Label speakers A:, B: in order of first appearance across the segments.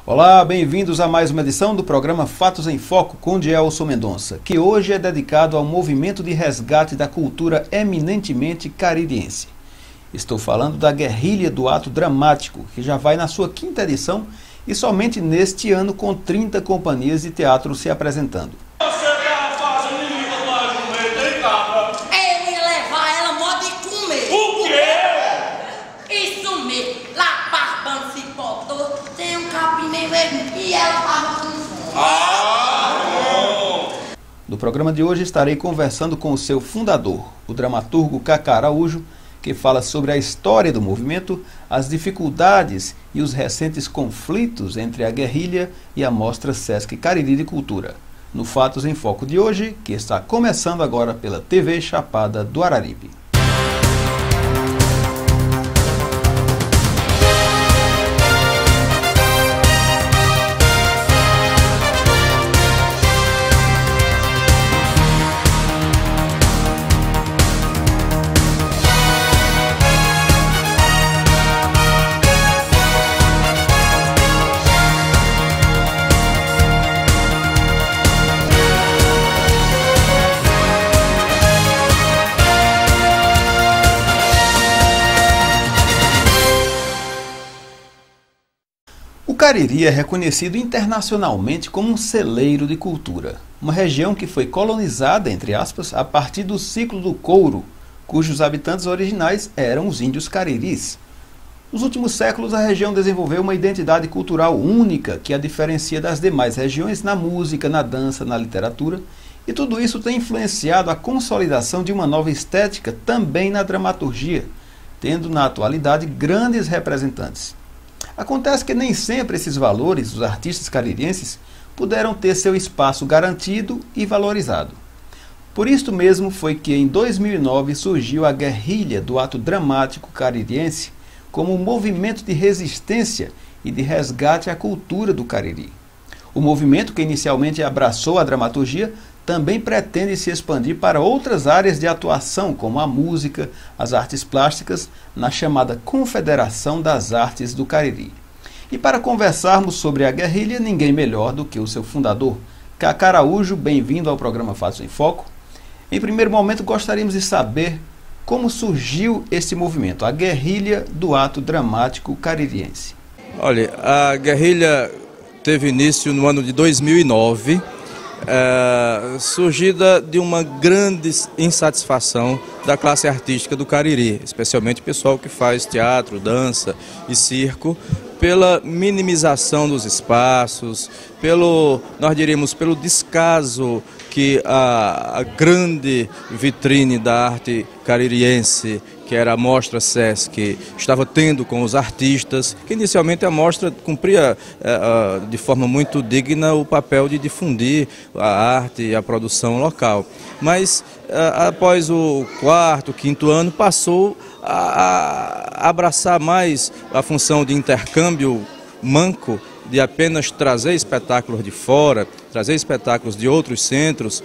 A: Olá, bem-vindos a mais uma edição do programa Fatos em Foco com Dielson Mendonça, que hoje é dedicado ao movimento de resgate da cultura eminentemente caririense. Estou falando da Guerrilha do Ato Dramático, que já vai na sua quinta edição e somente neste ano com 30 companhias de teatro se apresentando.
B: E ela tava com
A: No programa de hoje estarei conversando com o seu fundador, o dramaturgo Cacá Araújo, que fala sobre a história do movimento, as dificuldades e os recentes conflitos entre a guerrilha e a Mostra Sesc Cariri de Cultura. No Fatos em Foco de hoje, que está começando agora pela TV Chapada do Araripe. O Cariri é reconhecido internacionalmente como um celeiro de cultura, uma região que foi colonizada, entre aspas, a partir do ciclo do couro, cujos habitantes originais eram os índios cariris. Nos últimos séculos, a região desenvolveu uma identidade cultural única que a diferencia das demais regiões na música, na dança, na literatura, e tudo isso tem influenciado a consolidação de uma nova estética também na dramaturgia, tendo na atualidade grandes representantes. Acontece que nem sempre esses valores, os artistas caririenses, puderam ter seu espaço garantido e valorizado. Por isto mesmo foi que em 2009 surgiu a Guerrilha do Ato Dramático Caririense como um movimento de resistência e de resgate à cultura do Cariri. O movimento, que inicialmente abraçou a dramaturgia, também pretende se expandir para outras áreas de atuação, como a música, as artes plásticas, na chamada Confederação das Artes do Cariri. E para conversarmos sobre a guerrilha, ninguém melhor do que o seu fundador, Cacá Araújo. Bem-vindo ao programa Fatos em Foco. Em primeiro momento, gostaríamos de saber como surgiu esse movimento, a Guerrilha do Ato Dramático Caririense.
C: Olha, a guerrilha teve início no ano de 2009, surgida de uma grande insatisfação da classe artística do Cariri, especialmente o pessoal que faz teatro, dança e circo, pela minimização dos espaços, nós diríamos, pelo descaso que a grande vitrine da arte caririense, que era a Mostra Sesc, estava tendo com os artistas, que inicialmente a mostra cumpria de forma muito digna o papel de difundir a arte e a produção local. Mas após o quarto, quinto ano, passou a abraçar mais a função de intercâmbio manco, de apenas trazer espetáculos de fora, trazer espetáculos de outros centros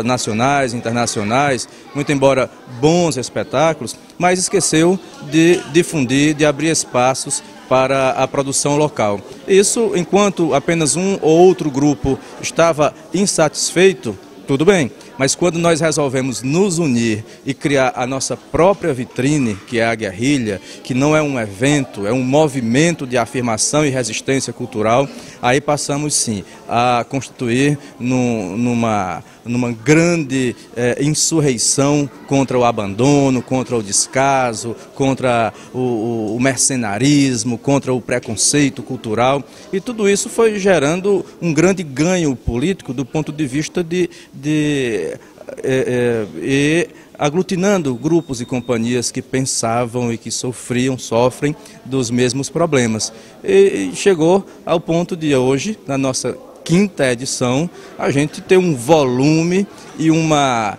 C: nacionais, internacionais, muito embora bons espetáculos, mas esqueceu de difundir, de abrir espaços para a produção local. Isso, enquanto apenas um ou outro grupo estava insatisfeito, tudo bem, mas quando nós resolvemos nos unir e criar a nossa própria vitrine, que é a guerrilha, que não é um evento, é um movimento de afirmação e resistência cultural, aí passamos sim a constituir numa grande insurreição contra o abandono, contra o descaso, contra o mercenarismo, contra o preconceito cultural, e tudo isso foi gerando um grande ganho político do ponto de vista e aglutinando grupos e companhias que pensavam e que sofrem dos mesmos problemas. E chegou ao ponto de hoje, na nossa quinta edição, a gente ter um volume e uma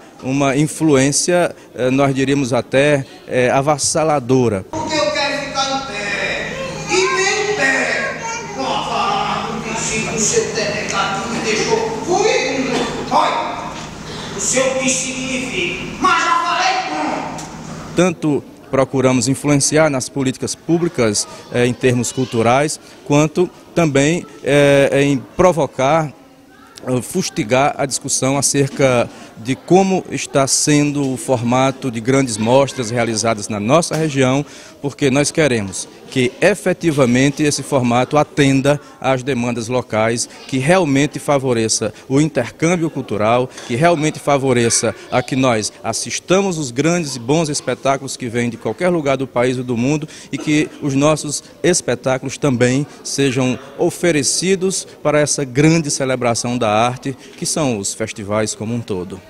C: influência, nós diríamos até, avassaladora.
D: Porque eu quero ficar em pé, e bem em pé, com a falar do princípio do seu delegado que me deixou fui. Olha, o seu que significa, mas já falei com.
C: Tanto procuramos influenciar nas políticas públicas em termos culturais, quanto também em provocar, fustigar a discussão acerca de como está sendo o formato de grandes mostras realizadas na nossa região, porque nós queremos que efetivamente esse formato atenda às demandas locais, que realmente favoreça o intercâmbio cultural, que realmente favoreça a que nós assistamos os grandes e bons espetáculos que vêm de qualquer lugar do país ou do mundo e que os nossos espetáculos também sejam oferecidos para essa grande celebração da arte, que são os festivais como um todo.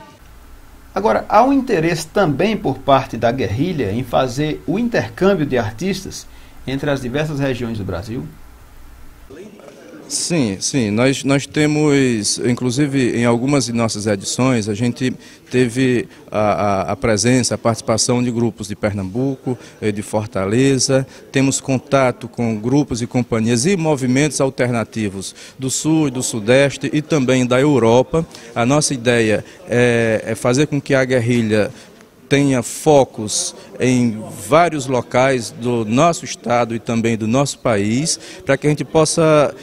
A: Agora, há um interesse também por parte da guerrilha em fazer o intercâmbio de artistas entre as diversas regiões do Brasil?
C: Sim, nós temos, inclusive em algumas de nossas edições, a gente teve a presença, a participação de grupos de Pernambuco, de Fortaleza, temos contato com grupos e companhias e movimentos alternativos do Sul e do Sudeste e também da Europa. A nossa ideia é fazer com que a guerrilha tenha focos em vários locais do nosso estado e também do nosso país, para que a gente possa,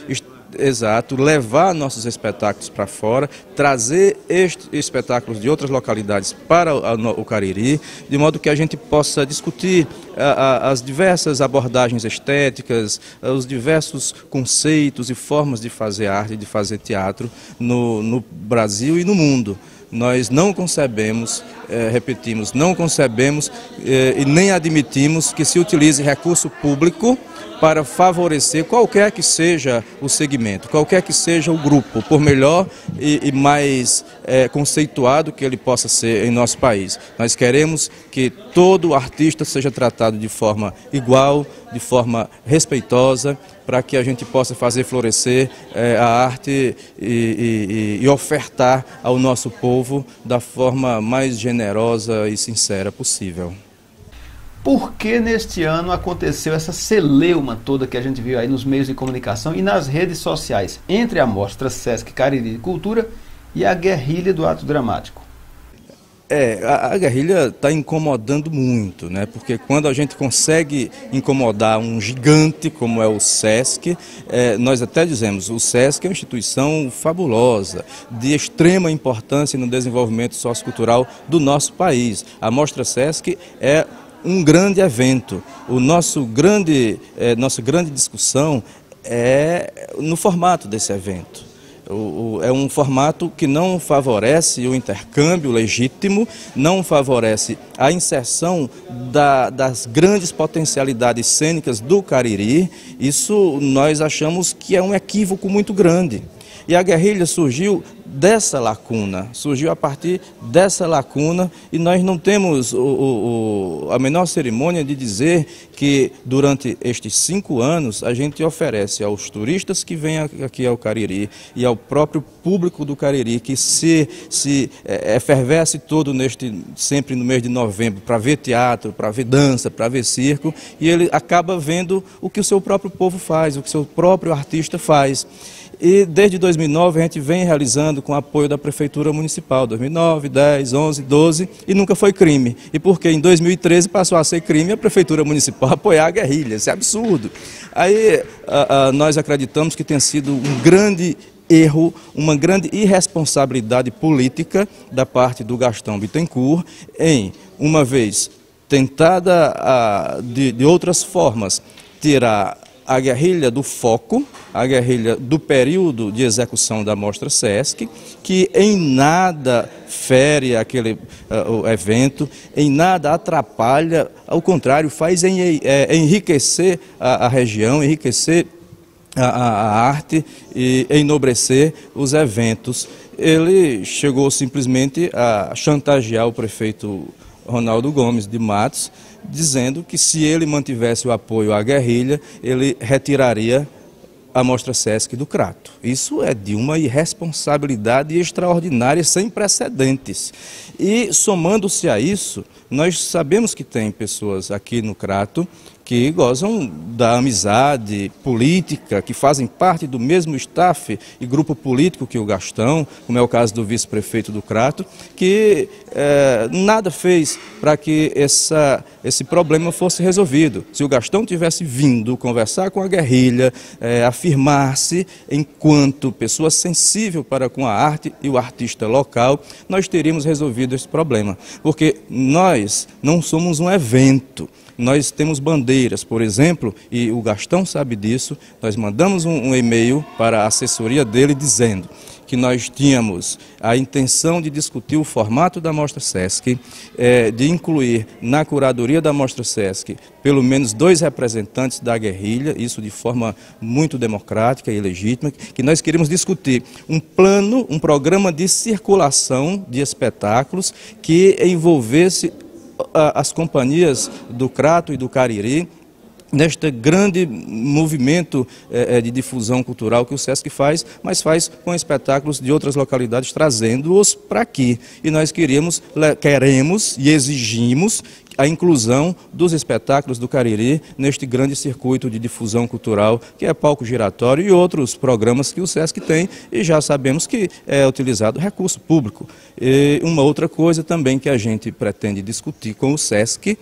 C: levar nossos espetáculos para fora, trazer estes espetáculos de outras localidades para o Cariri, de modo que a gente possa discutir as diversas abordagens estéticas, os diversos conceitos e formas de fazer arte, de fazer teatro no Brasil e no mundo. Nós não concebemos, repetimos, não concebemos e nem admitimos que se utilize recurso público para favorecer qualquer que seja o segmento, qualquer que seja o grupo, por melhor e mais conceituado que ele possa ser em nosso país. Nós queremos que todo artista seja tratado de forma igual, de forma respeitosa, para que a gente possa fazer florescer a arte e ofertar ao nosso povo da forma mais generosa e sincera possível.
A: Por que neste ano aconteceu essa celeuma toda que a gente viu aí nos meios de comunicação e nas redes sociais entre a Mostra Sesc Cariri de Cultura e a guerrilha do ato dramático?
C: A guerrilha está incomodando muito, né? Porque quando a gente consegue incomodar um gigante como é o Sesc, nós até dizemos, o Sesc é uma instituição fabulosa, de extrema importância no desenvolvimento sociocultural do nosso país. A Mostra Sesc é um grande evento. Nossa grande discussão é no formato desse evento. É um formato que não favorece o intercâmbio legítimo, não favorece a inserção das grandes potencialidades cênicas do Cariri. Isso nós achamos que é um equívoco muito grande. E a guerrilha surgiu dessa lacuna, surgiu a partir dessa lacuna, e nós não temos a menor cerimônia de dizer que durante estes 5 anos a gente oferece aos turistas que vêm aqui ao Cariri e ao próprio público do Cariri, que se efervesce todo sempre no mês de novembro para ver teatro, para ver dança, para ver circo, e ele acaba vendo o que o seu próprio povo faz, o que o seu próprio artista faz. E desde 2009 a gente vem realizando com apoio da Prefeitura Municipal, 2009, 10, 11, 12, e nunca foi crime. E porque em 2013 passou a ser crime a Prefeitura Municipal apoiar a guerrilha, isso é absurdo. Aí nós acreditamos que tem sido um grande erro, uma grande irresponsabilidade política da parte do Gastão Bittencourt em, uma vez tentada de outras formas, tirar a guerrilha do foco, a guerrilha do período de execução da Mostra Sesc, que em nada fere aquele evento, em nada atrapalha, ao contrário, faz enriquecer a região, enriquecer a arte e enobrecer os eventos. Ele chegou simplesmente a chantagear o prefeito Ronaldo Gomes de Matos, dizendo que se ele mantivesse o apoio à guerrilha, ele retiraria a Mostra Sesc do Crato. Isso é de uma irresponsabilidade extraordinária, sem precedentes. E, somando-se a isso, nós sabemos que tem pessoas aqui no Crato que gozam da amizade política, que fazem parte do mesmo staff e grupo político que o Gastão, como é o caso do vice-prefeito do Crato, que nada fez para que esse problema fosse resolvido. Se o Gastão tivesse vindo conversar com a guerrilha, afirmar-se enquanto pessoa sensível para com a arte e o artista local, nós teríamos resolvido esse problema. Porque nós não somos um evento. Nós temos bandeiras, por exemplo, e o Gastão sabe disso. Nós mandamos um e-mail para a assessoria dele dizendo que nós tínhamos a intenção de discutir o formato da Mostra Sesc, de incluir na curadoria da Mostra Sesc pelo menos 2 representantes da guerrilha, isso de forma muito democrática e legítima, que nós queríamos discutir um plano, um programa de circulação de espetáculos que envolvesse as companhias do Crato e do Cariri, neste grande movimento de difusão cultural que o Sesc faz, mas faz com espetáculos de outras localidades, trazendo-os para aqui. E nós queremos e exigimos a inclusão dos espetáculos do Cariri neste grande circuito de difusão cultural, que é palco giratório e outros programas que o Sesc tem, e já sabemos que é utilizado recurso público. E uma outra coisa também que a gente pretende discutir com o Sesc,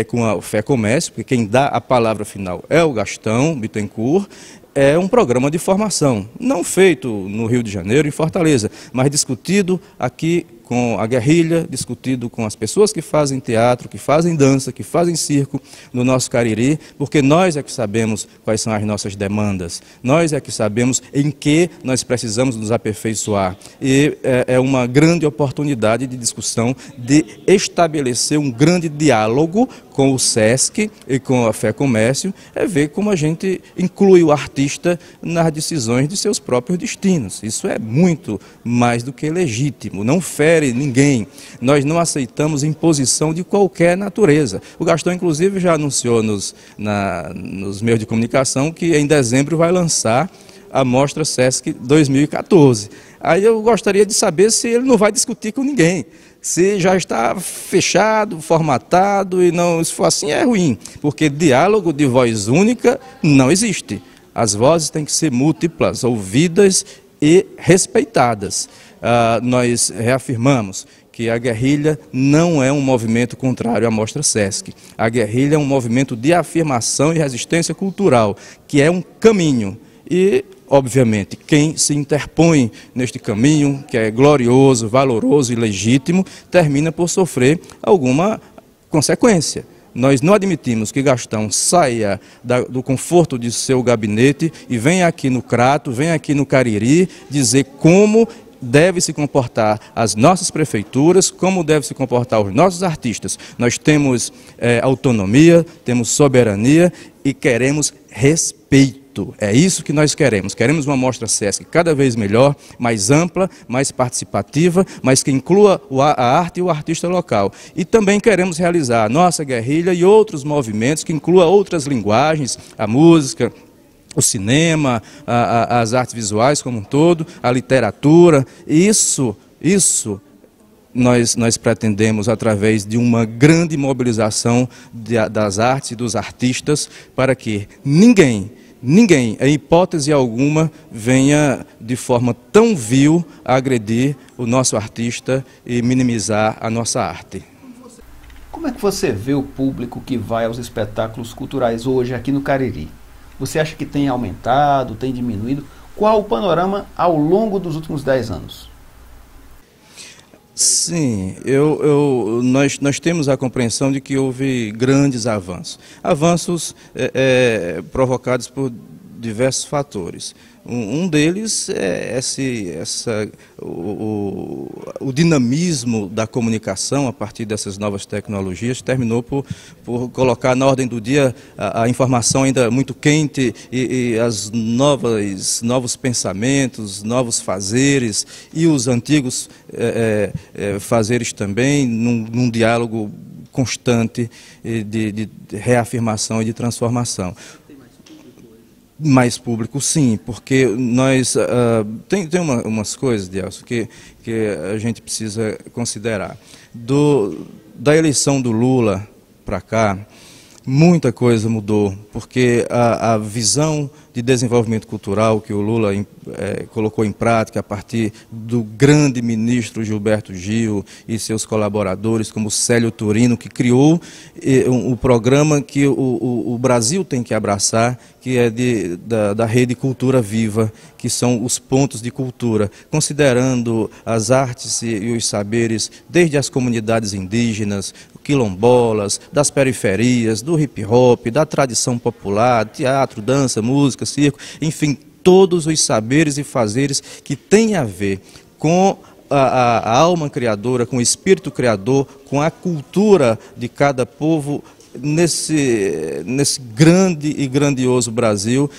C: com a FEComércio, porque quem dá a palavra final é o Gastão Bittencourt, é um programa de formação, não feito no Rio de Janeiro, em Fortaleza, mas discutido aqui com a guerrilha, discutido com as pessoas que fazem teatro, que fazem dança, que fazem circo no nosso Cariri, porque nós é que sabemos quais são as nossas demandas, nós é que sabemos em que nós precisamos nos aperfeiçoar. E é uma grande oportunidade de discussão, de estabelecer um grande diálogo com o Sesc e com a FEComércio, ver como a gente inclui o artista nas decisões de seus próprios destinos. Isso é muito mais do que legítimo, não fere ninguém. Nós não aceitamos imposição de qualquer natureza. O Gastão, inclusive, já anunciou nos meios de comunicação que em dezembro vai lançar a Mostra Sesc 2014. Aí eu gostaria de saber se ele não vai discutir com ninguém, se já está fechado, formatado, e não, se for assim é ruim, porque diálogo de voz única não existe. As vozes têm que ser múltiplas, ouvidas e respeitadas. Nós reafirmamos que a guerrilha não é um movimento contrário à Mostra Sesc. A guerrilha é um movimento de afirmação e resistência cultural, que é um caminho. E, obviamente, quem se interpõe neste caminho, que é glorioso, valoroso e legítimo, termina por sofrer alguma consequência. Nós não admitimos que Gastão saia do conforto de seu gabinete e venha aqui no Crato, venha aqui no Cariri, dizer como deve se comportar as nossas prefeituras, como deve se comportar os nossos artistas. Nós temos autonomia, temos soberania e queremos respeito. É isso que nós queremos. Queremos uma Mostra Sesc cada vez melhor, mais ampla, mais participativa, mas que inclua a arte e o artista local. E também queremos realizar a nossa guerrilha e outros movimentos que inclua outras linguagens, a música, o cinema, as artes visuais como um todo, a literatura. Isso nós pretendemos através de uma grande mobilização das artes e dos artistas para que ninguém, em hipótese alguma, venha de forma tão vil a agredir o nosso artista e minimizar a nossa arte.
A: Como é que você vê o público que vai aos espetáculos culturais hoje aqui no Cariri? Você acha que tem aumentado, tem diminuído? Qual o panorama ao longo dos últimos 10 anos?
C: Sim, nós temos a compreensão de que houve grandes avanços. Avanços provocados por diversos fatores. Um deles é o dinamismo da comunicação a partir dessas novas tecnologias, terminou por colocar na ordem do dia a informação ainda muito quente e as novos pensamentos, novos fazeres e os antigos fazeres também, num diálogo constante de reafirmação e de transformação. Mais público, sim, porque nós tem umas coisas, Delcio, que a gente precisa considerar. Da eleição do Lula para cá, muita coisa mudou, porque a visão de desenvolvimento cultural que o Lula colocou em prática a partir do grande ministro Gilberto Gil e seus colaboradores, como Célio Turino, que criou o programa que o Brasil tem que abraçar, que é da Rede Cultura Viva, que são os pontos de cultura, considerando as artes e os saberes desde as comunidades indígenas, quilombolas, das periferias, do hip-hop, da tradição popular, teatro, dança, música, circo, enfim, todos os saberes e fazeres que têm a ver com a alma criadora, com o espírito criador, com a cultura de cada povo nesse grande e grandioso Brasil,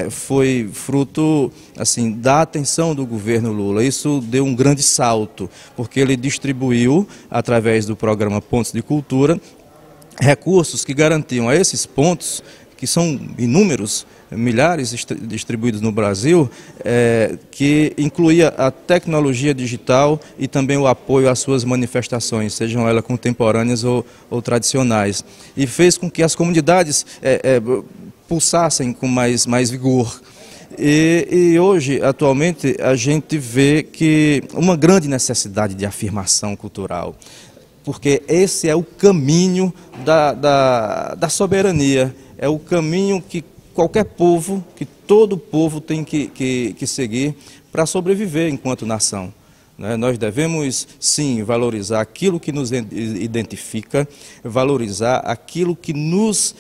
C: foi fruto assim, da atenção do governo Lula. Isso deu um grande salto, porque ele distribuiu, através do programa Pontos de Cultura, recursos que garantiam a esses pontos, que são inúmeros, milhares distribuídos no Brasil, que incluía a tecnologia digital e também o apoio às suas manifestações, sejam elas contemporâneas ou tradicionais. E fez com que as comunidades pulsassem com mais vigor. E hoje, atualmente, a gente vê que uma grande necessidade de afirmação cultural, porque esse é o caminho da soberania, é o caminho que qualquer povo, que todo povo tem que seguir para sobreviver enquanto nação. Nós devemos, sim, valorizar aquilo que nos identifica, valorizar aquilo que nos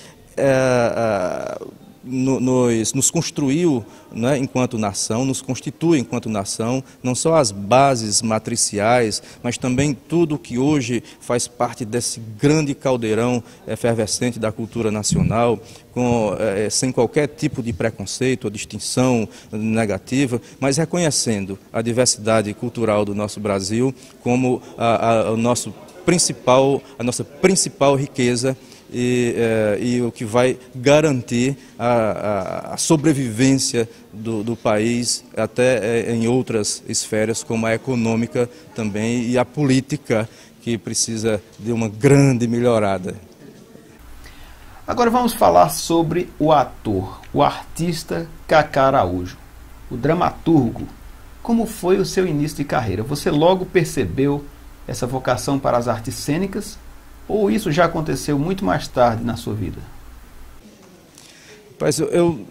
C: construiu, né, enquanto nação, nos constitui enquanto nação, não só as bases matriciais, mas também tudo que hoje faz parte desse grande caldeirão efervescente da cultura nacional, sem qualquer tipo de preconceito ou distinção negativa, mas reconhecendo a diversidade cultural do nosso Brasil como a nossa principal riqueza, e o que vai garantir a sobrevivência do país até em outras esferas, como a econômica também e a política, que precisa de uma grande melhorada.
A: Agora vamos falar sobre o ator, o artista Cacá Araújo, o dramaturgo. Como foi o seu início de carreira? Você logo percebeu essa vocação para as artes cênicas? Ou isso já aconteceu muito mais tarde na sua vida?
C: Mas eu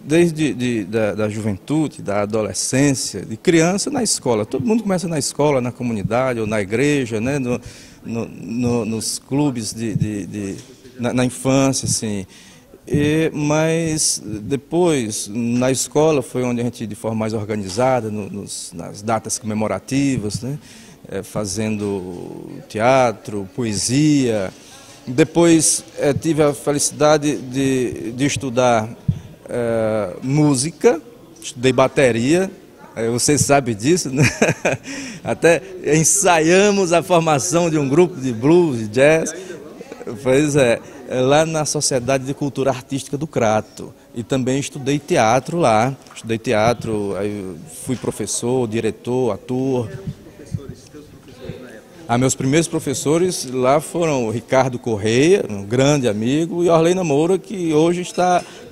C: desde da juventude, da adolescência, de criança na escola, todo mundo começa na escola, na comunidade ou na igreja, né? Nos clubes na infância, assim. Mas depois, na escola, foi onde a gente, de forma mais organizada, nas datas comemorativas, né? Fazendo teatro, poesia. Depois tive a felicidade de estudar música, estudei bateria, você sabe disso, né? Até ensaiamos a formação de um grupo de blues, de jazz, pois lá na Sociedade de Cultura Artística do Crato. E também estudei teatro lá, aí fui professor, diretor, ator. Meus primeiros professores lá foram o Ricardo Correia, um grande amigo, e Orlena Moura, que hoje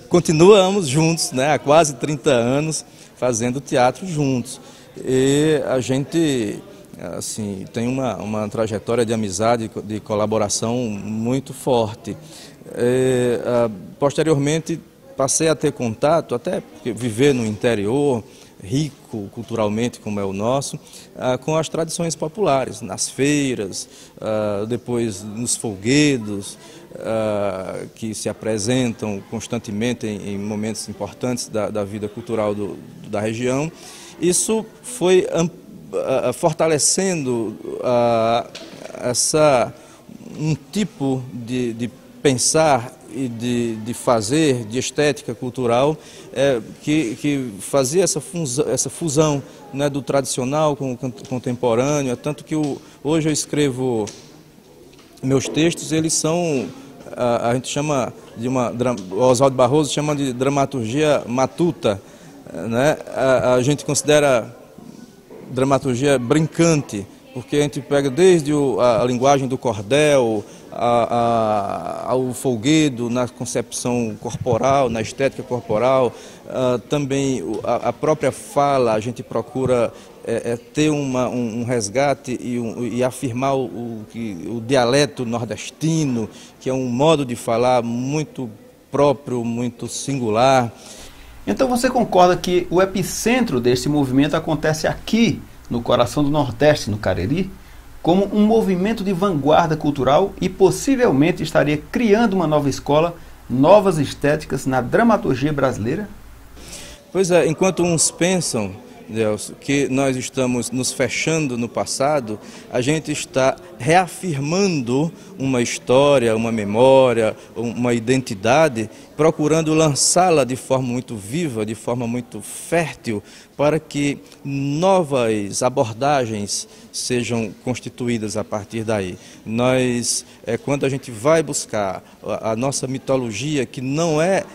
C: continuamos juntos, né, há quase 30 anos, fazendo teatro juntos. E a gente assim, tem uma trajetória de amizade, de colaboração muito forte. Posteriormente, passei a ter contato, até porque viver no interior, rico culturalmente como é o nosso, com as tradições populares, nas feiras, depois nos folguedos, que se apresentam constantemente em momentos importantes da vida cultural da região. Isso foi fortalecendo um tipo de pensar e de fazer, de estética cultural, que fazia essa fusão, né, do tradicional com o contemporâneo. Tanto que hoje eu escrevo meus textos, eles são, a gente chama o Oswaldo Barroso chama de dramaturgia matuta, né? A gente considera dramaturgia brincante, porque a gente pega desde a linguagem do cordel, ao folguedo, na concepção corporal, na estética corporal, também a própria fala, a gente procura ter um resgate e afirmar o dialeto nordestino, que é um modo de falar muito próprio, muito singular.
A: Então você concorda que o epicentro desse movimento acontece aqui, no coração do Nordeste, no Cariri, como um movimento de vanguarda cultural e possivelmente estaria criando uma nova escola, novas estéticas na dramaturgia brasileira?
C: Pois é, enquanto uns pensam, Delcio, que nós estamos nos fechando no passado, a gente está reafirmando uma história, uma memória, uma identidade, procurando lançá-la de forma muito viva, de forma muito fértil, para que novas abordagens sejam constituídas a partir daí. Quando a gente vai buscar a nossa mitologia, que não é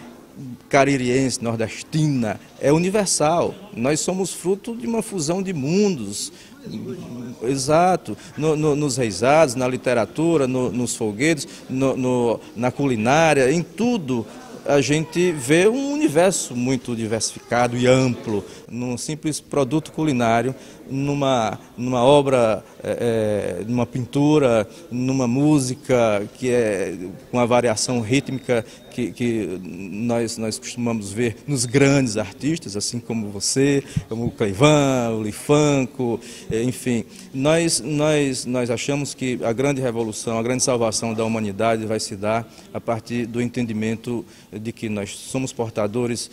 C: caririense, nordestina, é universal. Nós somos fruto de uma fusão de mundos. Exato, nos reisados, na literatura, nos folguedos, na culinária, em tudo. A gente vê um universo muito diversificado e amplo, num simples produto culinário, numa obra, numa pintura, numa música que é com a variação rítmica que nós costumamos ver nos grandes artistas, assim como você, como o Cleivan, o Lifanco, enfim. Nós achamos que a grande revolução, a grande salvação da humanidade vai se dar a partir do entendimento de que nós somos portadores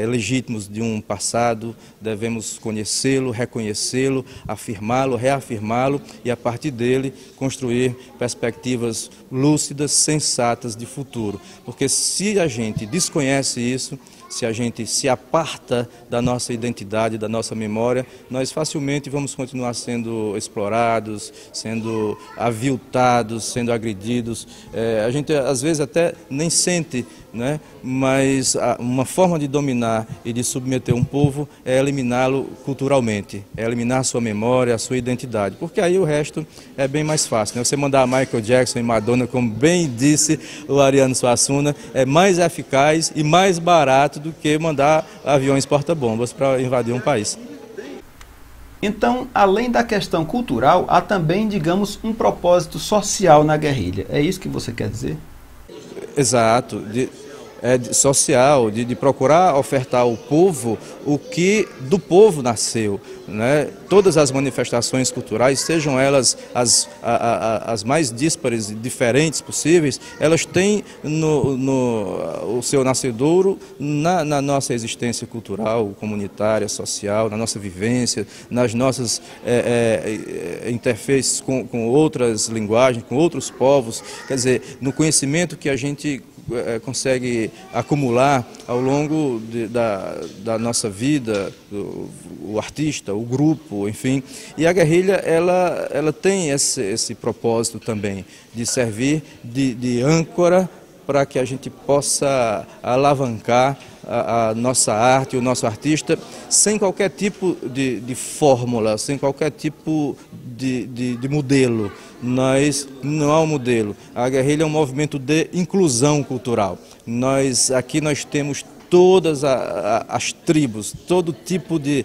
C: legítimos de um passado, devemos conhecê-lo, reconhecê-lo, afirmá-lo, reafirmá-lo e a partir dele construir perspectivas lúcidas, sensatas de futuro. Porque se a gente desconhece isso, se a gente se aparta da nossa identidade, da nossa memória, nós facilmente vamos continuar sendo explorados, sendo aviltados, sendo agredidos. A gente às vezes até nem sente, né? Mas uma forma de dominar e de submeter um povo é eliminá-lo culturalmente, é eliminar a sua memória, a sua identidade, porque aí o resto é bem mais fácil, né? Você mandar Michael Jackson e Madonna, como bem disse o Ariano Suassuna, é mais eficaz e mais barato do que mandar aviões porta-bombas para invadir um país.
A: Então, além da questão cultural, há também, digamos, um propósito social na guerrilha. É isso que você quer dizer?
C: Exato, social, de procurar ofertar ao povo o que do povo nasceu, né? Todas as manifestações culturais, sejam elas as mais díspares e diferentes possíveis, elas têm o seu nascedouro na nossa existência cultural, comunitária, social, na nossa vivência, nas nossas interfaces com outras linguagens, com outros povos, quer dizer, no conhecimento que a gente consegue acumular ao longo da nossa vida, o artista, o grupo, enfim. E a guerrilha, ela tem esse propósito também, de servir de âncora para que a gente possa alavancar a nossa arte, o nosso artista, sem qualquer tipo de fórmula, sem qualquer tipo de modelo. Não há um modelo. A guerrilha é um movimento de inclusão cultural. Aqui nós temos todas as tribos, todo tipo de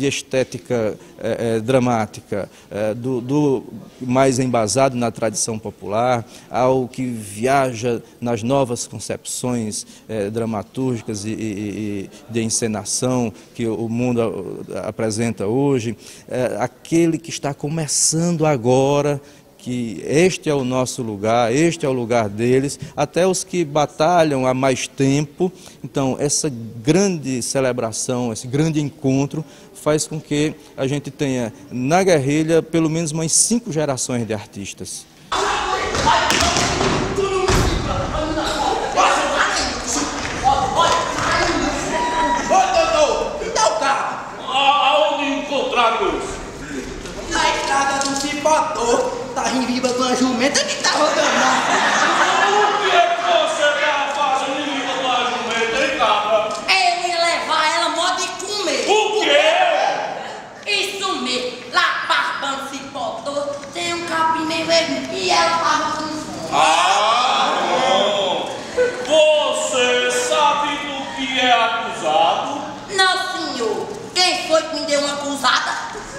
C: estética dramática, do mais embasado na tradição popular, ao que viaja nas novas concepções dramatúrgicas e de encenação que o mundo apresenta hoje, aquele que está começando agora, que este é o nosso lugar, este é o lugar deles, até os que batalham há mais tempo. Então, essa grande celebração, esse grande encontro, faz com que a gente tenha na guerrilha pelo menos umas 5 gerações de artistas.
B: Aonde encontraram isso?
E: Na estrada do Cipotô. Tá em viva com a jumenta que tá rodando lá.
B: O que é que você tá fazendo em viva com a jumenta, hein, cabra?
E: Eu ia levar ela mó de comer.
B: O quê?
E: Isso mesmo. Lá para Cipotô tem um capim meio vermelho e ela tava com fome. Não, senhor. Quem foi que me deu uma cruzada?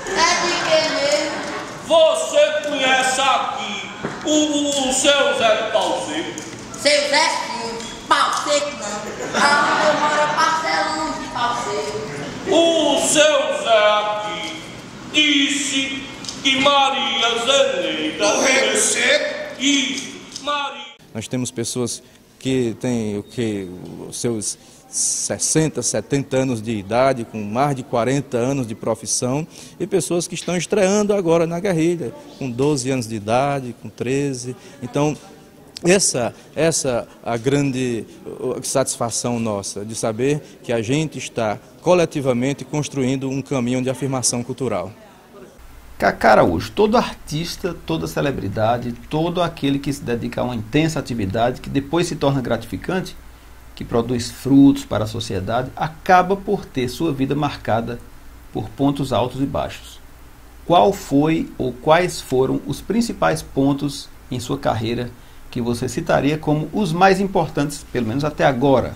E: É de quem mesmo?
B: Você conhece aqui o seu Zé de Pau Seco?
E: Seu Zé, sim. Pau seco, não. Aonde eu moro é parcelão de pau seco.
B: O seu Zé aqui disse que Maria Zeneida...
D: Do Rego Seco?
B: Isso, Maria...
C: Nós temos pessoas que têm os seus 60, 70 anos de idade, com mais de 40 anos de profissão, e pessoas que estão estreando agora na guerrilha, com 12 anos de idade, com 13. Então, essa a grande satisfação nossa, de saber que a gente está coletivamente construindo um caminho de afirmação cultural.
A: Cacá Araújo, todo artista, toda celebridade, todo aquele que se dedica a uma intensa atividade que depois se torna gratificante, que produz frutos para a sociedade, acaba por ter sua vida marcada por pontos altos e baixos. Qual foi ou quais foram os principais pontos em sua carreira que você citaria como os mais importantes, pelo menos até agora?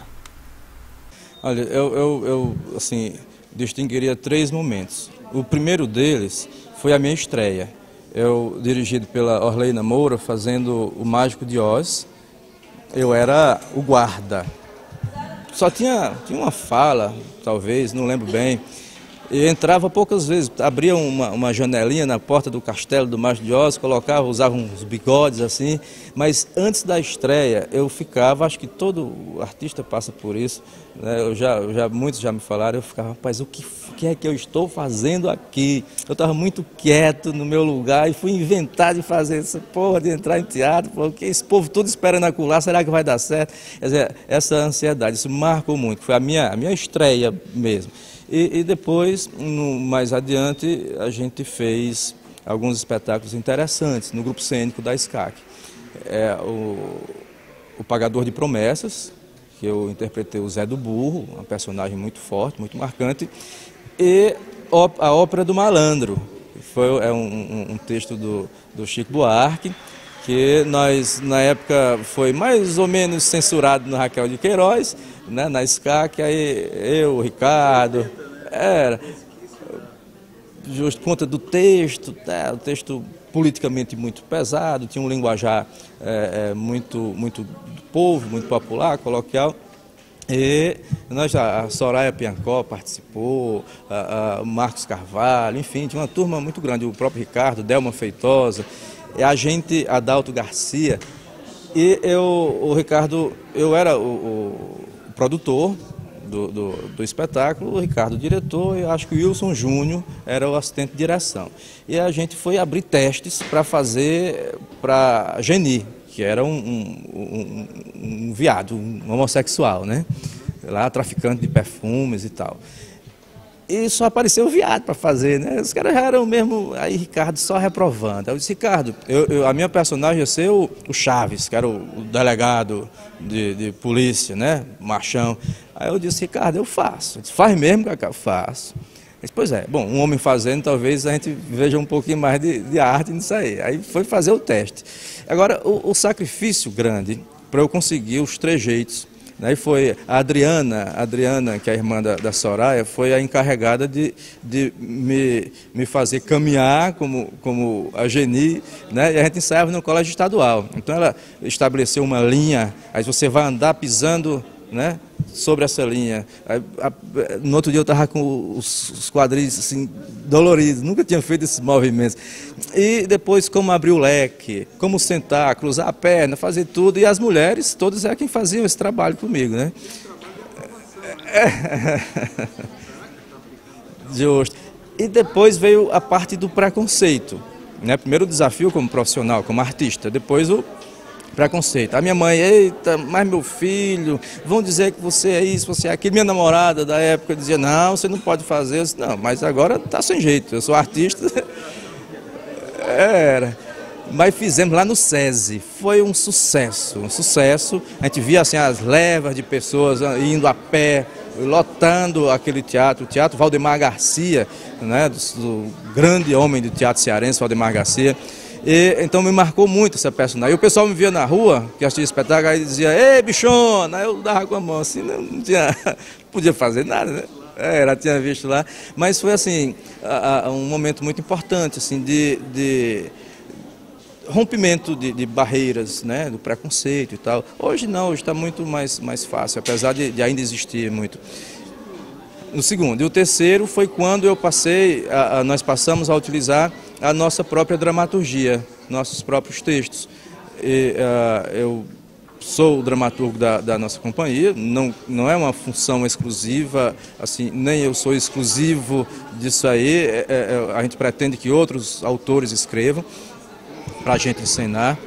C: Olha, eu assim, distinguiria 3 momentos. O primeiro deles foi a minha estreia. Eu, dirigido pela Orleina Moura, fazendo O Mágico de Oz, eu era o guarda. Só tinha uma fala, talvez, não lembro bem. E entrava poucas vezes, abria uma janelinha na porta do castelo do Mágico de Oz, colocava, usava uns bigodes assim, mas antes da estreia eu ficava, acho que todo artista passa por isso, né? Muitos já me falaram, eu ficava, rapaz, o que é que eu estou fazendo aqui? Eu estava muito quieto no meu lugar e fui inventar de fazer essa porra, de entrar em teatro, porque esse povo todo esperando acular, será que vai dar certo? Quer dizer, essa ansiedade, isso marcou muito, foi a minha estreia mesmo. E depois, mais adiante, a gente fez alguns espetáculos interessantes no grupo cênico da SCAC. O Pagador de Promessas, que eu interpretei o Zé do Burro, uma personagem muito forte, muito marcante, e a Ópera do Malandro, que foi um texto do Chico Buarque, que nós, na época, foi mais ou menos censurado no Raquel de Queiroz, né, na SCAC, aí eu, o Ricardo, justo por conta do texto, o texto politicamente muito pesado, tinha um linguajar muito do povo, muito popular, coloquial, e a Soraya Piancó participou, o Marcos Carvalho, enfim, tinha uma turma muito grande, o próprio Ricardo, Delma Feitosa, a Adalto Garcia, e o Ricardo, eu era o produtor do espetáculo, o Ricardo o diretor, e acho que o Wilson Júnior era o assistente de direção. E a gente foi abrir testes para fazer para Geni, que era um viado, um homossexual, né? Lá, traficante de perfumes e tal. E só apareceu o viado para fazer, né? Os caras já eram mesmo, aí Ricardo só reprovando. Eu disse, Ricardo, a minha personagem ia ser o Chaves, que era o delegado de polícia, né? Machão. Aí eu disse, Ricardo, eu faço. Ele disse, faz mesmo, Cacá? Eu faço. Eu disse, pois é, bom, um homem fazendo, talvez a gente veja um pouquinho mais de arte nisso aí. Aí foi fazer o teste. Agora, o sacrifício grande para eu conseguir os trejeitos, né? E foi a Adriana, que é a irmã da Soraya, foi a encarregada de me fazer caminhar como a Geni, né? E a gente ensaiava no colégio estadual. Então ela estabeleceu uma linha, aí você vai andar pisando, né, sobre essa linha. Aí, no outro dia eu estava com os quadris assim, doloridos, nunca tinha feito esses movimentos. E depois como abrir o leque, como sentar, cruzar a perna, fazer tudo. E as mulheres, todas eram quem faziam esse trabalho comigo, né? Justo. E depois veio a parte do preconceito, né? Primeiro o desafio como profissional, como artista, depois o preconceito. A minha mãe, eita, mas meu filho, vão dizer que você é isso, você é aquilo. Minha namorada da época dizia, não, você não pode fazer isso. Não, mas agora tá sem jeito, eu sou artista. Mas fizemos lá no SESI, foi um sucesso, A gente via assim as levas de pessoas indo a pé, lotando aquele teatro, o Teatro Valdemar Garcia, né, do grande homem do teatro cearense, Valdemar Garcia. E, então me marcou muito essa personagem. E o pessoal me via na rua, que assistia espetáculo, aí dizia, ei, bichona, aí eu dava com a mão assim, não podia fazer nada, né? Ela tinha visto lá, mas foi assim, um momento muito importante, assim, de rompimento de barreiras, né, do preconceito e tal. Hoje não, hoje está muito mais fácil, apesar de ainda existir muito. No segundo. E o terceiro foi quando nós passamos a utilizar a nossa própria dramaturgia, nossos próprios textos. Eu sou o dramaturgo da nossa companhia, não é uma função exclusiva, assim, nem eu sou exclusivo disso aí, a gente pretende que outros autores escrevam para a gente encenar.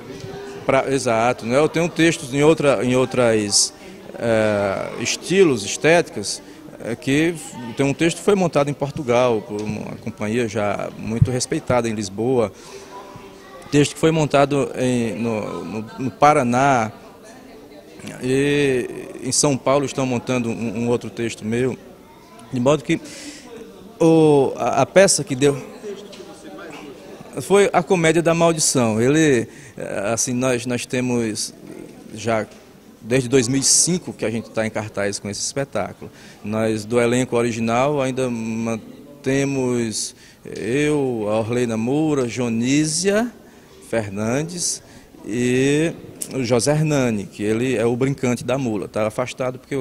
C: Exato, né? Eu tenho textos em outras estilos, estéticas, que tem um texto que foi montado em Portugal por uma companhia já muito respeitada em Lisboa, texto que foi montado no Paraná, e em São Paulo estão montando um outro texto meu, de modo que a peça que deu foi A Comédia da Maldição. Ele, assim, nós temos já desde 2005 que a gente está em cartaz com esse espetáculo. Nós, do elenco original, ainda mantemos eu, a Orleina Moura, Jonísia Fernandes e o José Hernani, que ele é o brincante da mula. Está afastado porque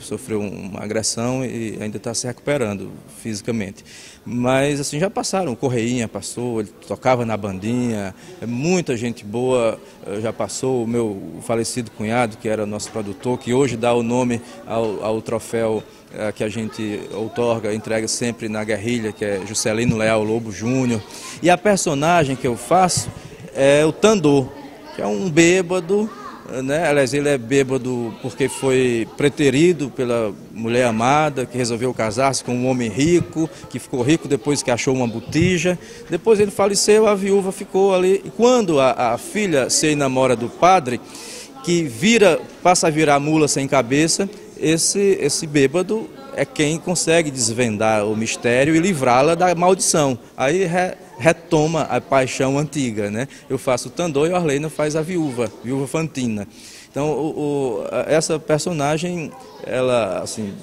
C: sofreu uma agressão e ainda está se recuperando fisicamente. Mas assim, já passaram, o Correinha passou, ele tocava na bandinha, muita gente boa já passou, o meu falecido cunhado, que era nosso produtor, que hoje dá o nome ao troféu que a gente outorga, entrega sempre na guerrilha, que é Juscelino Leal Lobo Júnior. E a personagem que eu faço é o Tandô, que é um bêbado, né? Aliás, ele é bêbado porque foi preterido pela mulher amada, que resolveu casar-se com um homem rico, que ficou rico depois que achou uma botija. Depois ele faleceu, a viúva ficou ali. E quando a filha se enamora do padre, que passa a virar mula sem cabeça, esse bêbado é quem consegue desvendar o mistério e livrá-la da maldição. Aí retoma a paixão antiga, né? Eu faço o Tandô e a Orleina faz a viúva Fantina. Então, essa personagem, ela, assim,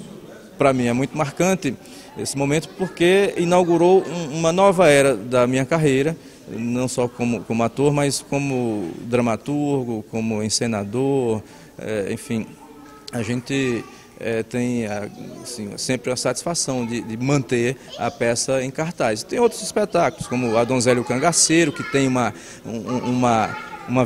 C: para mim é muito marcante esse momento, porque inaugurou uma nova era da minha carreira, não só como ator, mas como dramaturgo, como encenador, enfim, a gente tem assim, sempre a satisfação de manter a peça em cartaz. Tem outros espetáculos, como A Donzela e o Cangaceiro, que tem uma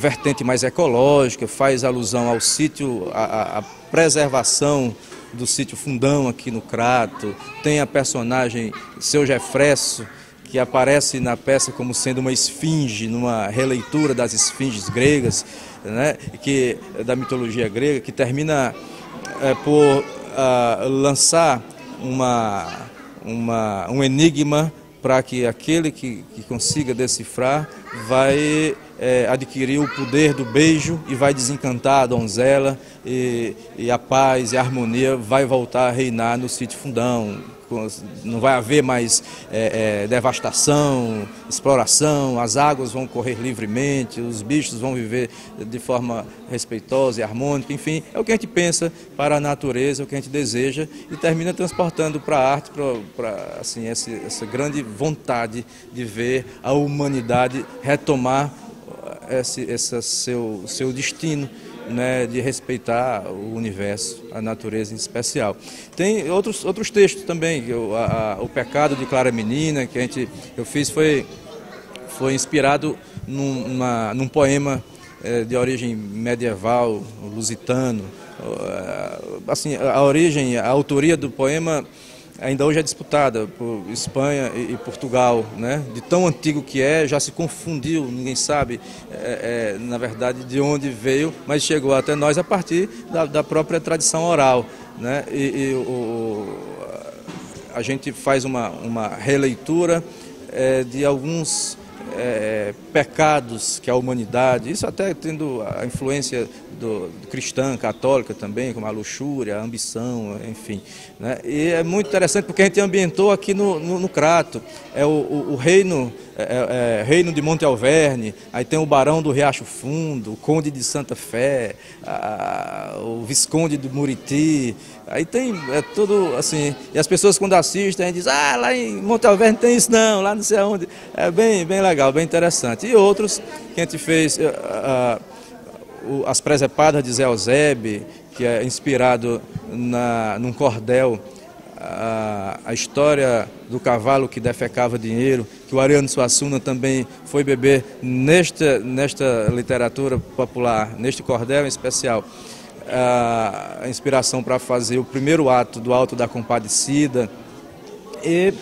C: vertente mais ecológica, faz alusão ao sítio, a preservação do sítio Fundão aqui no Crato. Tem a personagem Seu Gefresso, que aparece na peça como sendo uma esfinge, numa releitura das esfinges gregas, né, da mitologia grega, que termina por lançar um enigma para que aquele que consiga decifrar vai adquirir o poder do beijo e vai desencantar a donzela, e a paz e a harmonia vai voltar a reinar no sítio Fundão. Não vai haver mais devastação, exploração, as águas vão correr livremente, os bichos vão viver de forma respeitosa e harmônica, enfim, é o que a gente pensa para a natureza, é o que a gente deseja, e termina transportando para a arte, para assim, essa grande vontade de ver a humanidade retomar esse seu destino, né, de respeitar o universo, a natureza em especial. Tem outros textos também, o Pecado de Clara Menina, que eu fiz, foi inspirado num poema de origem medieval, lusitano. Assim, a autoria do poema ainda hoje é disputada por Espanha e Portugal, né? De tão antigo que já se confundiu, ninguém sabe, na verdade, de onde veio, mas chegou até nós a partir da própria tradição oral, né? A gente faz uma releitura de alguns pecados que a humanidade, isso até tendo a influência cristã, católica também, como a luxúria, a ambição, enfim, né? E é muito interessante porque a gente ambientou aqui no Crato, o reino, reino de Monte Alverne, aí tem o Barão do Riacho Fundo, o Conde de Santa Fé, o Visconde do Muriti, aí tem tudo assim, e as pessoas quando assistem, a gente diz, lá em Monte Alverne tem isso não, lá não sei aonde, é bem legal, bem interessante. E outros que a gente fez, as presepadas de Zé Eusébio, que é inspirado num cordel, a história do cavalo que defecava dinheiro, que o Ariano Suassuna também foi beber nesta literatura popular, neste cordel em especial, a inspiração para fazer o primeiro ato do Alto da Compadecida e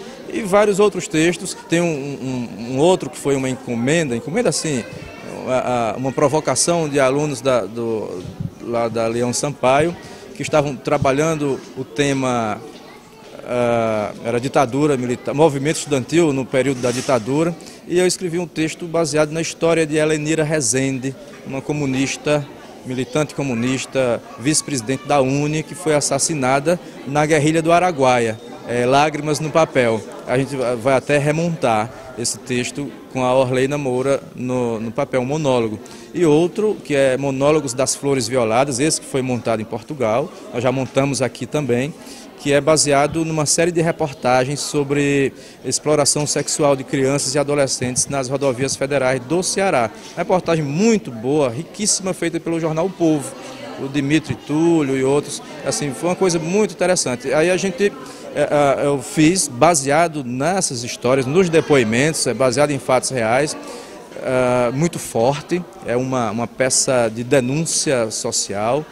C: vários outros textos. Tem um outro que foi uma encomenda assim, uma provocação de alunos lá da Leão Sampaio, que estavam trabalhando o tema, era ditadura militar, movimento estudantil no período da ditadura, e eu escrevi um texto baseado na história de Helenira Rezende, uma comunista, militante comunista, vice-presidente da UNE, que foi assassinada na guerrilha do Araguaia. Lágrimas no Papel. A gente vai até remontar esse texto com a Orleina Moura no papel, um monólogo. E outro, que é Monólogos das Flores Violadas, esse que foi montado em Portugal, nós já montamos aqui também, que é baseado numa série de reportagens sobre exploração sexual de crianças e adolescentes nas rodovias federais do Ceará. Uma reportagem muito boa, riquíssima, feita pelo jornal O Povo, o Dimitri Túlio e outros. Assim, foi uma coisa muito interessante. Aí eu fiz baseado nessas histórias, nos depoimentos, baseado em fatos reais, muito forte, é uma peça de denúncia social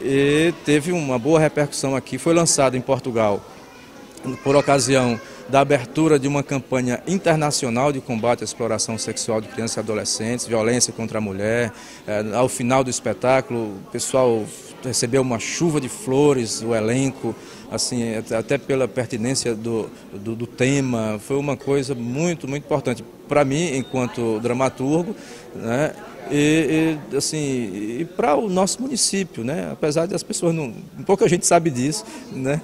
C: e teve uma boa repercussão aqui. Foi lançado em Portugal por ocasião da abertura de uma campanha internacional de combate à exploração sexual de crianças e adolescentes, violência contra a mulher. Ao final do espetáculo, o pessoal recebeu uma chuva de flores, o elenco, assim, até pela pertinência do tema. Foi uma coisa muito importante para mim, enquanto dramaturgo, né? E para o nosso município, né? Apesar de as pessoas pouca gente sabe disso, né?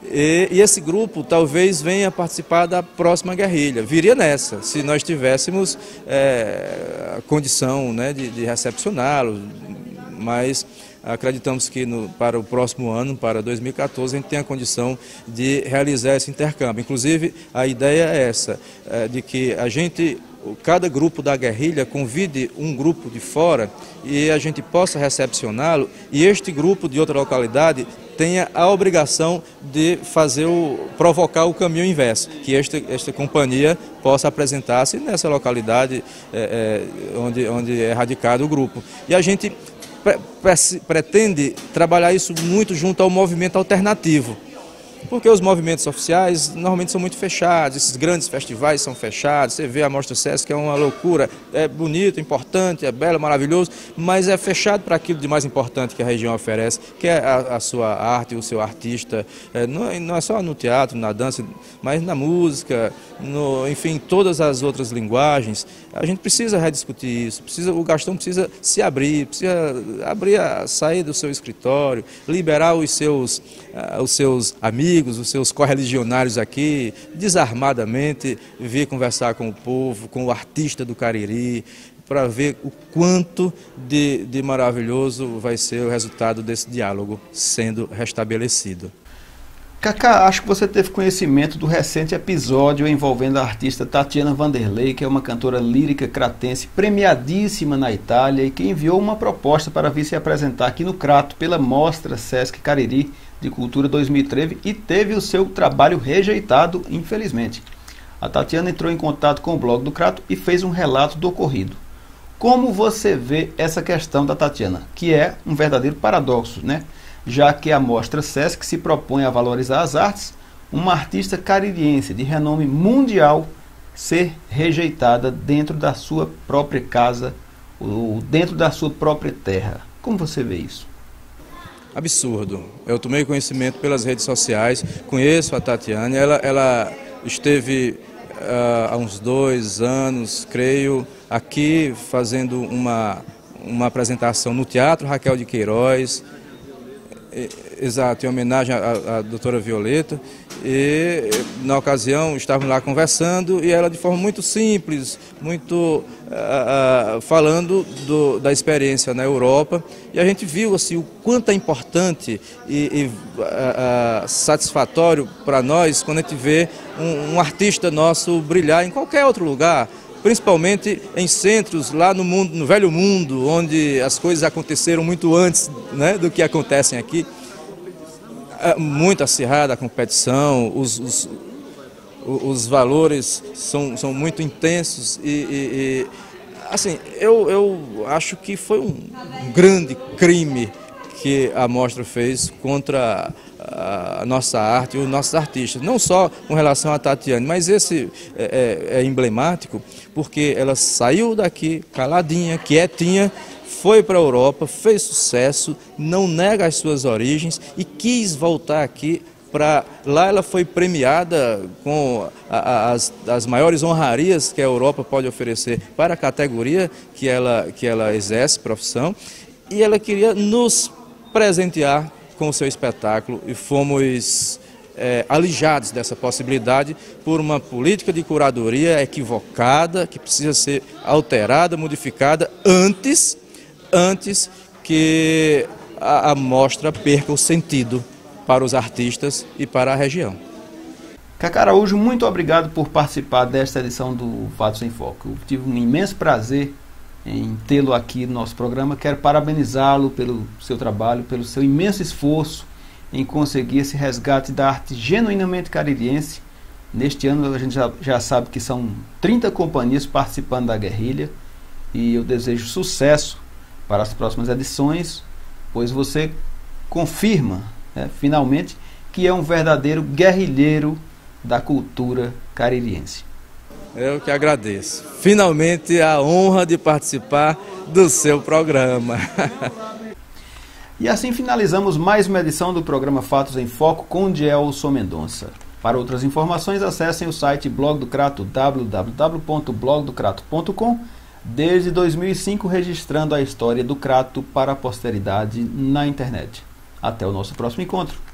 C: E esse grupo talvez venha participar da próxima guerrilha, viria nessa, se nós tivéssemos a condição, né, de recepcioná-lo, mas acreditamos que para o próximo ano, para 2014, a gente tem a condição de realizar esse intercâmbio. Inclusive, a ideia é essa, de que cada grupo da guerrilha convide um grupo de fora e a gente possa recepcioná-lo, e este grupo de outra localidade tenha a obrigação de provocar o caminho inverso, que esta companhia possa apresentar-se nessa localidade onde é radicado o grupo. E a gente pretende trabalhar isso muito junto ao movimento alternativo, porque os movimentos oficiais normalmente são muito fechados, esses grandes festivais são fechados, você vê a Mostra Sesc, é uma loucura, é bonito, importante, é belo, maravilhoso, mas é fechado para aquilo de mais importante que a região oferece, que é a sua arte, o seu artista, não é só no teatro, na dança, mas na música, enfim, todas as outras linguagens. A gente precisa rediscutir isso, o Gastão precisa se abrir, sair do seu escritório, liberar os seus amigos, os seus correligionários aqui, desarmadamente, vir conversar com o povo, com o artista do Cariri, para ver o quanto de maravilhoso vai ser o resultado desse diálogo sendo restabelecido.
A: Cacá, acho que você teve conhecimento do recente episódio envolvendo a artista Tatiana Vanderlei, que é uma cantora lírica cratense premiadíssima na Itália e que enviou uma proposta para vir se apresentar aqui no Crato pela Mostra Sesc Cariri de Cultura 2013 e teve o seu trabalho rejeitado, infelizmente. A Tatiana entrou em contato com o blog do Crato e fez um relato do ocorrido. Como você vê essa questão da Tatiana, que é um verdadeiro paradoxo, né? Já que a Mostra Sesc se propõe a valorizar as artes, uma artista caririense de renome mundial ser rejeitada dentro da sua própria casa, ou dentro da sua própria terra. Como você vê isso?
C: Absurdo. Eu tomei conhecimento pelas redes sociais, conheço a Tatiana, ela esteve há uns 2 anos, creio, aqui fazendo uma apresentação no Teatro Raquel de Queiroz, exato, em homenagem à doutora Violeta, e na ocasião estávamos lá conversando e ela de forma muito simples, muito falando da experiência na Europa, e a gente viu assim, o quanto é importante e satisfatório para nós quando a gente vê um artista nosso brilhar em qualquer outro lugar, principalmente em centros lá no mundo, no velho mundo, onde as coisas aconteceram muito antes, né, do que acontecem aqui. Muito acirrada a competição, os valores são muito intensos e assim, eu acho que foi um grande crime que a mostra fez contra a nossa arte e os nossos artistas, não só com relação a Tatiane, mas esse é emblemático porque ela saiu daqui caladinha, quietinha, foi para a Europa, fez sucesso, não nega as suas origens e quis voltar aqui. Lá ela foi premiada com as maiores honrarias que a Europa pode oferecer para a categoria que ela exerce, profissão, e ela queria nos presentear com o seu espetáculo e fomos alijados dessa possibilidade por uma política de curadoria equivocada que precisa ser alterada, modificada antes que a mostra perca o sentido para os artistas e para a região.
A: Cacá Araújo, muito obrigado por participar desta edição do Fatos em Foco. Eu tive um imenso prazer em tê-lo aqui no nosso programa. Quero parabenizá-lo pelo seu trabalho, pelo seu imenso esforço em conseguir esse resgate da arte genuinamente caririense. Neste ano a gente já sabe que são 30 companhias participando da guerrilha e eu desejo sucesso para as próximas edições, pois você confirma, finalmente, que é um verdadeiro guerrilheiro da cultura caririense.
C: Eu que agradeço. Finalmente a honra de participar do seu programa.
A: E assim finalizamos mais uma edição do programa Fatos em Foco com Dielson Mendonça. Para outras informações, acessem o site Blog do Crato, www.blogdocrato.com, desde 2005 registrando a história do Crato para a posteridade na internet. Até o nosso próximo encontro.